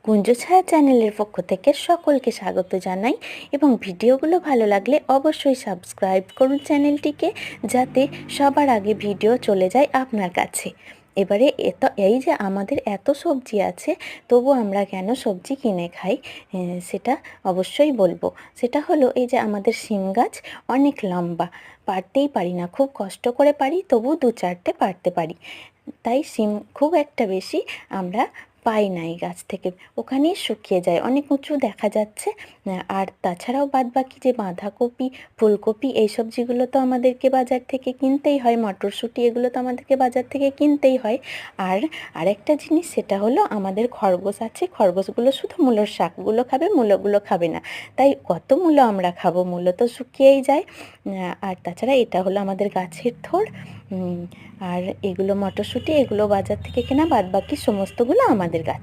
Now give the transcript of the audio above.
কুঞ্জ ছায়া চ্যানেলের পক্ষ থেকে সকলকে স্বাগত জানাই এবং ভিডিওগুলো ভালো লাগলে অবশ্যই সাবস্ক্রাইব করুন চ্যানেলটিকে, যাতে সবার আগে ভিডিও চলে যায় আপনার কাছে। এবারে এই যে আমাদের এত সবজি আছে, তবু আমরা কেন সবজি কিনে খাই সেটা অবশ্যই বলবো। সেটা হলো এই যে আমাদের শিম গাছ অনেক লম্বা, পারতেই পারি না, খুব কষ্ট করে পারি, তবু 2-4টে পারতে পারি। তাই শিম খুব একটা বেশি আমরা পাই না এই গাছ থেকে, ওখানেই শুকিয়ে যায়, অনেক উঁচু দেখা যাচ্ছে। আর তাছাড়াও বাদবাকি যে বাঁধাকপি, ফুলকপি এই সবজিগুলো তো আমাদেরকে বাজার থেকে কিনতেই হয়, মটরশুঁটি এগুলো তো আমাদেরকে বাজার থেকে কিনতেই হয়। আর আরেকটা জিনিস, সেটা হলো আমাদের খরগোশ আছে, খরগোশগুলো শুধু মূলোর শাকগুলো খাবে, মূলোগুলো খাবে না। তাই কত মূলো আমরা খাবো, মূলো তো শুকিয়েই যায়। আর তাছাড়া এটা হলো আমাদের গাছের থোড়। আর এগুলো মটরশুঁটি, এগুলো বাজার থেকে কেনা, বাদবাকি সমস্তগুলো আমাদের গাছে।